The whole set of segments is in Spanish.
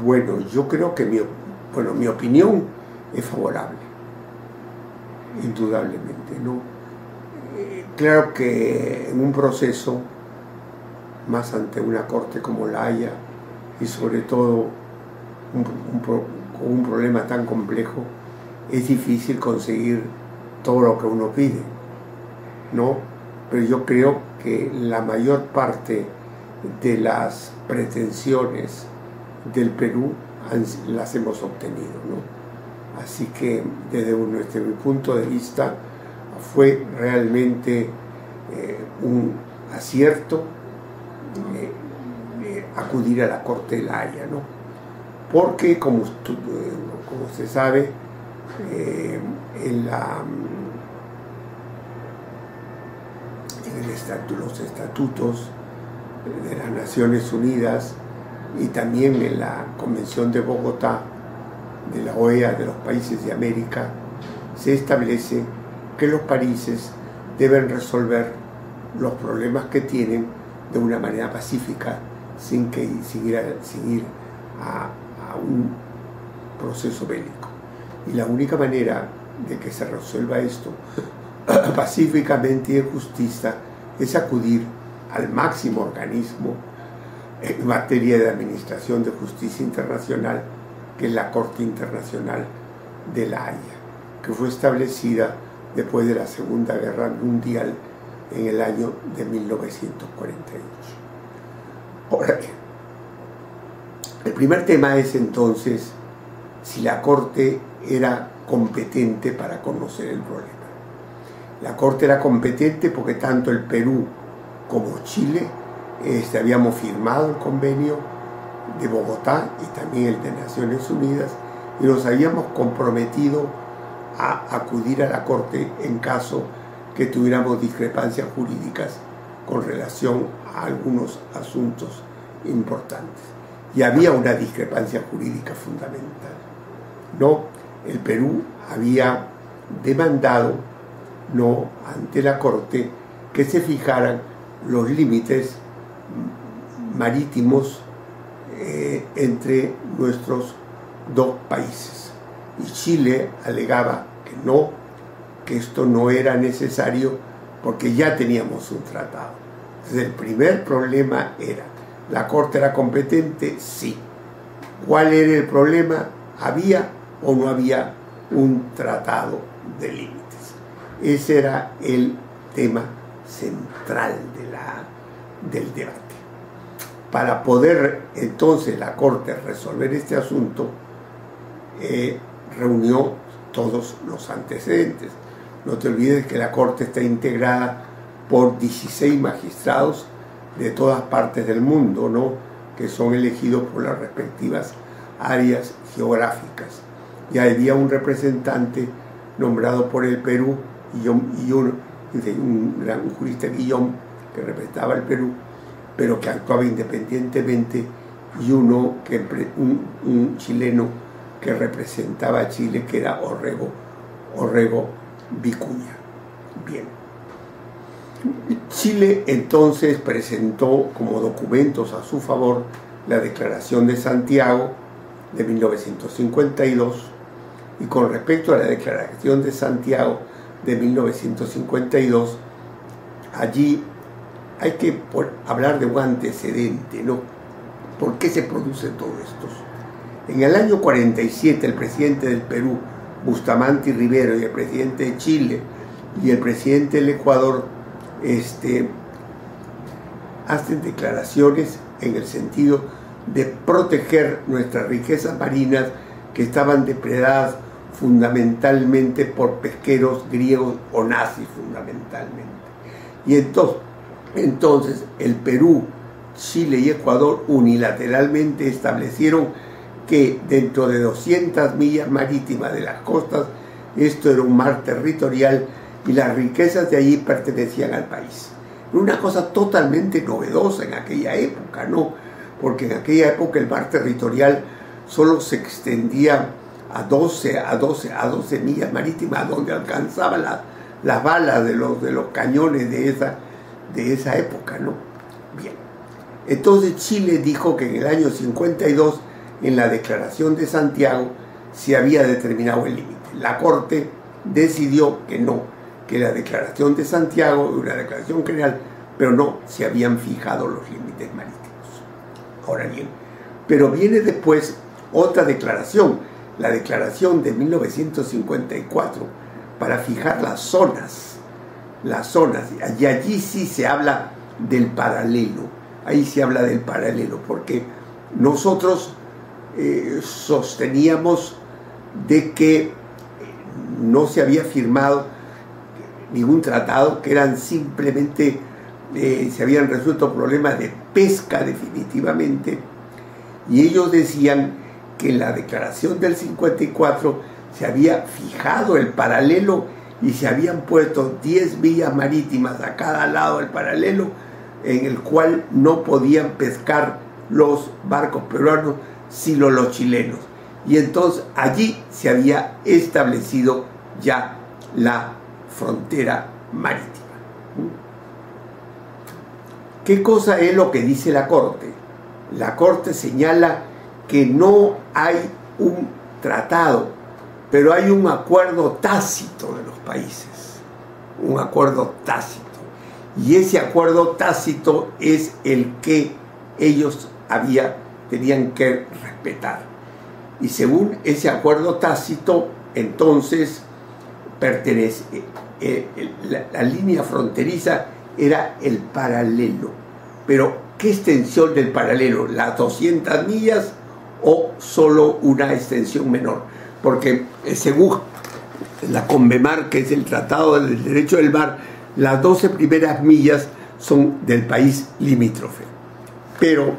Bueno, yo creo que mi opinión es favorable, indudablemente, ¿no? Claro que en un proceso, más ante una corte como La Haya, y sobre todo con un problema tan complejo, es difícil conseguir todo lo que uno pide, ¿no? Pero yo creo que la mayor parte de las pretensiones del Perú las hemos obtenido, ¿no? Así que desde mi punto de vista fue realmente un acierto acudir a la Corte de La Haya, ¿no? Porque como se sabe, los estatutos de las Naciones Unidas y también en la Convención de Bogotá de la OEA de los países de América, se establece que los países deben resolver los problemas que tienen de una manera pacífica, sin ir a un proceso bélico. Y la única manera de que se resuelva esto pacíficamente y en justicia es acudir al máximo organismo en materia de administración de justicia internacional, que es la Corte Internacional de La Haya, que fue establecida después de la Segunda Guerra Mundial en el año de 1948. Ahora bien, el primer tema es entonces si la Corte era competente para conocer el problema. La Corte era competente porque tanto el Perú como Chile habíamos firmado el convenio de Bogotá y también el de Naciones Unidas, y nos habíamos comprometido a acudir a la Corte en caso que tuviéramos discrepancias jurídicas con relación a algunos asuntos importantes. Y había una discrepancia jurídica fundamental, ¿no? El Perú había demandado, ¿no?, ante la Corte que se fijaran los límites marítimos entre nuestros dos países. Y Chile alegaba que no, que esto no era necesario porque ya teníamos un tratado. Entonces el primer problema era, ¿la Corte era competente? Sí. ¿Cuál era el problema? ¿Había o no había un tratado de límites? Ese era el tema central del debate. Para poder entonces la Corte resolver este asunto, reunió todos los antecedentes. No te olvides que la Corte está integrada por 16 magistrados de todas partes del mundo, ¿no?, que son elegidos por las respectivas áreas geográficas. Y había un representante nombrado por el Perú y un gran jurista, Guillón, que representaba el Perú, pero que actuaba independientemente, y un chileno que representaba a Chile, que era Orrego Vicuña. Bien. Chile entonces presentó como documentos a su favor la Declaración de Santiago de 1952, y con respecto a la Declaración de Santiago de 1952, allí hay que hablar de un antecedente, ¿no? ¿Por qué se produce todo esto? En el año 47, el presidente del Perú, Bustamante Rivero, y el presidente de Chile y el presidente del Ecuador hacen declaraciones en el sentido de proteger nuestras riquezas marinas que estaban depredadas fundamentalmente por pesqueros griegos o nazis fundamentalmente. Y entonces el Perú, Chile y Ecuador unilateralmente establecieron que dentro de 200 millas marítimas de las costas, esto era un mar territorial y las riquezas de allí pertenecían al país. Era una cosa totalmente novedosa en aquella época, ¿no? Porque en aquella época el mar territorial solo se extendía a 12 millas marítimas, donde alcanzaban las balas de los cañones de esa época, ¿no? Bien. Entonces Chile dijo que en el año 52 en la Declaración de Santiago se había determinado el límite. La Corte decidió que no, que la Declaración de Santiago era una declaración general, pero no se habían fijado los límites marítimos. Ahora bien, pero viene después otra declaración, la Declaración de 1954, para fijar las zonas, y allí sí se habla del paralelo, ahí se habla del paralelo, porque nosotros sosteníamos de que no se había firmado ningún tratado, que eran simplemente, se habían resuelto problemas de pesca definitivamente, y ellos decían que en la Declaración del 54 se había fijado el paralelo y se habían puesto 10 millas marítimas a cada lado del paralelo, en el cual no podían pescar los barcos peruanos sino los chilenos. Y entonces allí se había establecido ya la frontera marítima. ¿Qué cosa es lo que dice la Corte? La Corte señala que no hay un tratado, pero hay un acuerdo tácito de los países, un acuerdo tácito. Y ese acuerdo tácito es el que ellos tenían que respetar. Y según ese acuerdo tácito, entonces la línea fronteriza era el paralelo. Pero, ¿qué extensión del paralelo? ¿Las 200 millas o solo una extensión menor? Porque según la CONVEMAR, que es el Tratado del Derecho del Mar, las 12 primeras millas son del país limítrofe. Pero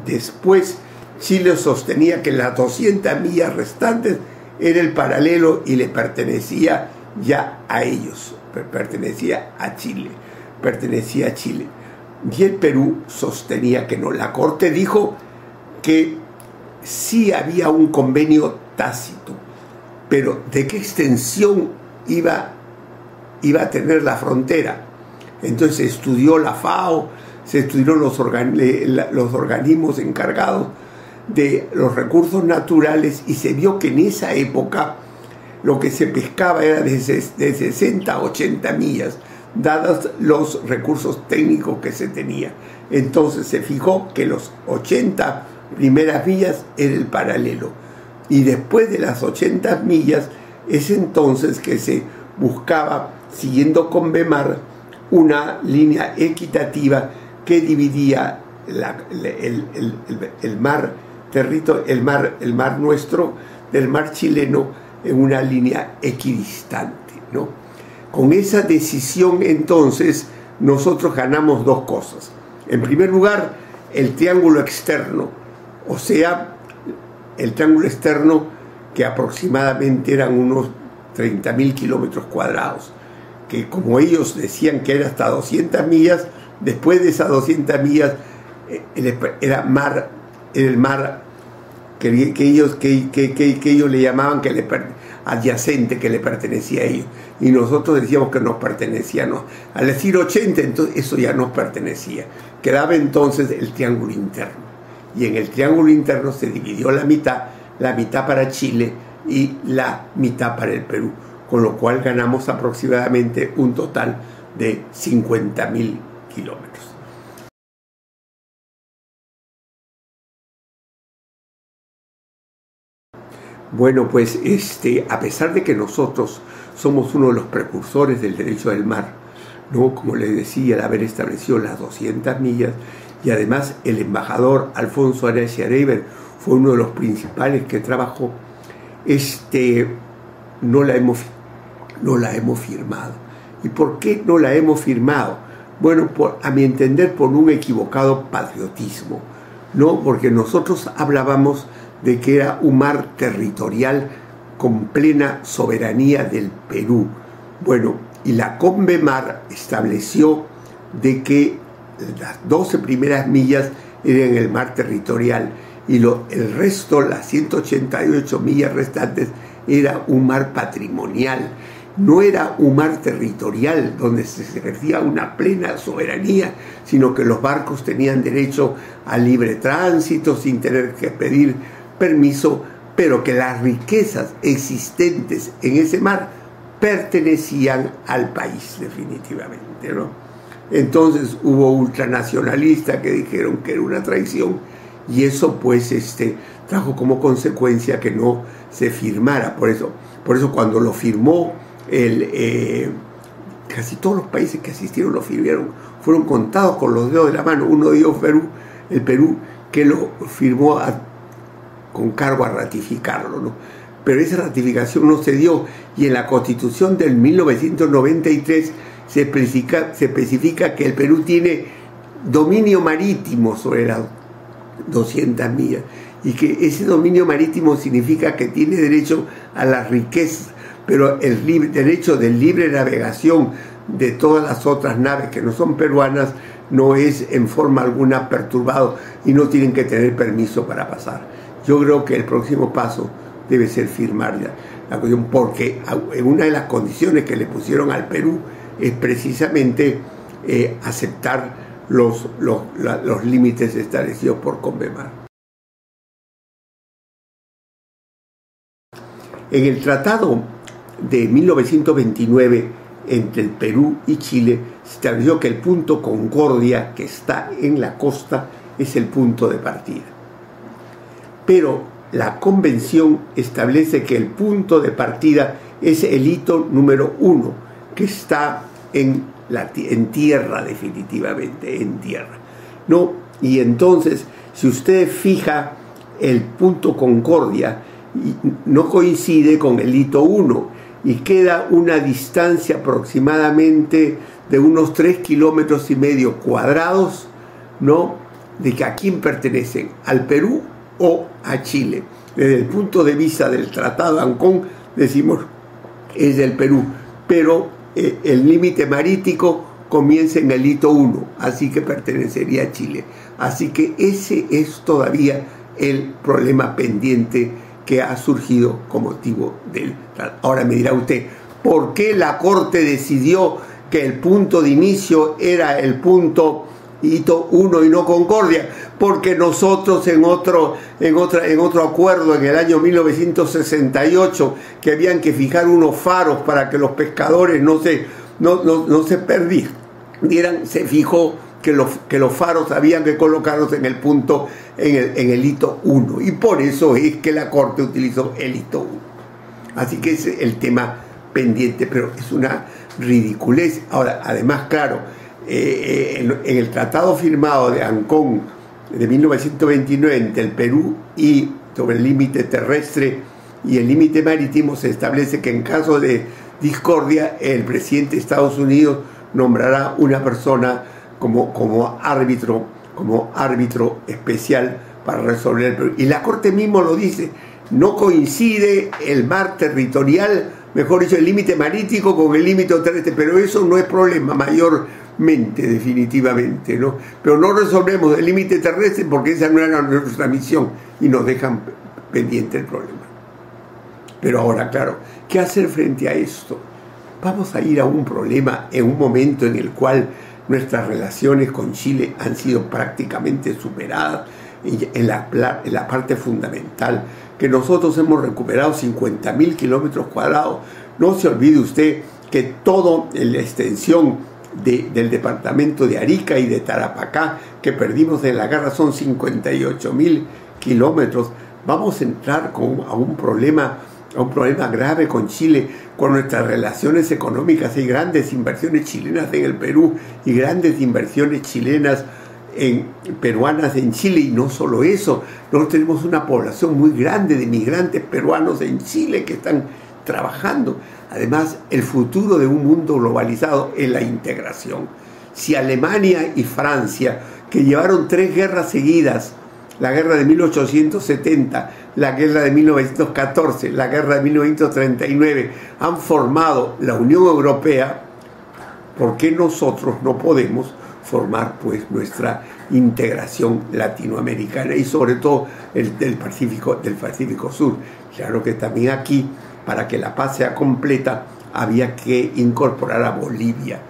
después Chile sostenía que las 200 millas restantes era el paralelo y le pertenecía ya a ellos, pertenecía a Chile. Y el Perú sostenía que no. La Corte dijo que sí había un convenio tácito, pero ¿de qué extensión iba a tener la frontera? Entonces se estudió la FAO, se estudiaron los organismos encargados de los recursos naturales y se vio que en esa época lo que se pescaba era de 60 a 80 millas, dados los recursos técnicos que se tenía. Entonces se fijó que los 80 primeras millas era el paralelo, y después de las 80 millas es entonces que se buscaba, siguiendo CONVEMAR, una línea equitativa que dividía el mar nuestro del mar chileno en una línea equidistante, ¿no? Con esa decisión entonces nosotros ganamos dos cosas. En primer lugar, el triángulo externo, o sea, el triángulo externo que aproximadamente eran unos 30.000 kilómetros cuadrados, que como ellos decían que era hasta 200 millas, después de esas 200 millas era el mar que ellos le llamaban adyacente, que le pertenecía a ellos, y nosotros decíamos que nos pertenecía. No. Al decir 80, entonces eso ya nos pertenecía. Quedaba entonces el triángulo interno, y en el triángulo interno se dividió la mitad para Chile y la mitad para el Perú, con lo cual ganamos aproximadamente un total de 50.000 kilómetros. Bueno, pues a pesar de que nosotros somos uno de los precursores del derecho del mar, ¿no? Como les decía, al haber establecido las 200 millas, y además el embajador Alfonso Ares Schreiber fue uno de los principales que trabajó, no la hemos firmado. ¿Y por qué no la hemos firmado? Bueno, a mi entender, por un equivocado patriotismo, ¿no? Porque nosotros hablábamos de que era un mar territorial con plena soberanía del Perú. Bueno, y la CONVEMAR estableció de que las 12 primeras millas eran el mar territorial y el resto, las 188 millas restantes, era un mar patrimonial. No era un mar territorial donde se ejercía una plena soberanía, sino que los barcos tenían derecho a libre tránsito sin tener que pedir permiso, pero que las riquezas existentes en ese mar pertenecían al país definitivamente, ¿no? Entonces hubo ultranacionalistas que dijeron que era una traición, y eso pues trajo como consecuencia que no se firmara. Por eso cuando lo firmó casi todos los países que asistieron lo firmaron, fueron contados con los dedos de la mano. Uno de ellos el Perú, que lo firmó con cargo a ratificarlo, ¿no? Pero esa ratificación no se dio, y en la Constitución del 1993 se especifica que el Perú tiene dominio marítimo sobre las 200 millas, y que ese dominio marítimo significa que tiene derecho a las riquezas, pero el derecho de libre navegación de todas las otras naves que no son peruanas no es en forma alguna perturbado, y no tienen que tener permiso para pasar. Yo creo que el próximo paso debe ser firmar ya la cuestión, porque una de las condiciones que le pusieron al Perú es precisamente aceptar los límites establecidos por Convemar. En el tratado de 1929 entre el Perú y Chile se estableció que el punto Concordia, que está en la costa, es el punto de partida. Pero la convención establece que el punto de partida es el hito número 1, que está en tierra, definitivamente, en tierra, ¿no? Y entonces, si usted fija el punto Concordia, no coincide con el hito 1, y queda una distancia aproximadamente de unos 3,5 kilómetros cuadrados, ¿no? De que a quién pertenecen, al Perú o a Chile. Desde el punto de vista del Tratado de Ancón, decimos es del Perú, pero el límite marítimo comienza en el hito 1, así que pertenecería a Chile. Así que ese es todavía el problema pendiente que ha surgido con motivo del tratado. Ahora me dirá usted, ¿por qué la Corte decidió que el punto de inicio era el punto hito 1 y no Concordia? Porque nosotros en otro acuerdo en el año 1968, que habían que fijar unos faros para que los pescadores no se perdieran, se fijó que los faros habían que colocarlos en el punto, en el hito 1, y por eso es que la Corte utilizó el hito 1. Así que ese es el tema pendiente, pero es una ridiculez. Ahora, además, claro, en el tratado firmado de Ancón de 1929 entre el Perú y sobre el límite terrestre y el límite marítimo, se establece que en caso de discordia el presidente de Estados Unidos nombrará una persona como árbitro especial para resolver el problema. Y la Corte mismo lo dice, no coincide el mar territorial, mejor dicho, el límite marítimo con el límite terrestre, pero eso no es problema mayormente, definitivamente, ¿no? Pero no resolvemos el límite terrestre porque esa no era nuestra misión, y nos dejan pendiente el problema. Pero ahora, claro, ¿qué hacer frente a esto? Vamos a ir a un problema en un momento en el cual nuestras relaciones con Chile han sido prácticamente superadas en la parte fundamental, que nosotros hemos recuperado 50.000 kilómetros cuadrados. No se olvide usted que toda la extensión del departamento de Arica y de Tarapacá que perdimos en la guerra son 58.000 kilómetros. Vamos a entrar a un problema grave con Chile, con nuestras relaciones económicas. Hay grandes inversiones chilenas en el Perú y grandes inversiones chilenas peruanas en Chile, y no solo eso, nosotros tenemos una población muy grande de migrantes peruanos en Chile que están trabajando. Además, el futuro de un mundo globalizado es la integración. Si Alemania y Francia, que llevaron 3 guerras seguidas, la guerra de 1870, la guerra de 1914, la guerra de 1939, han formado la Unión Europea, ¿por qué nosotros no podemos formar pues nuestra integración latinoamericana y sobre todo del Pacífico Sur? Claro que también aquí, para que la paz sea completa, había que incorporar a Bolivia.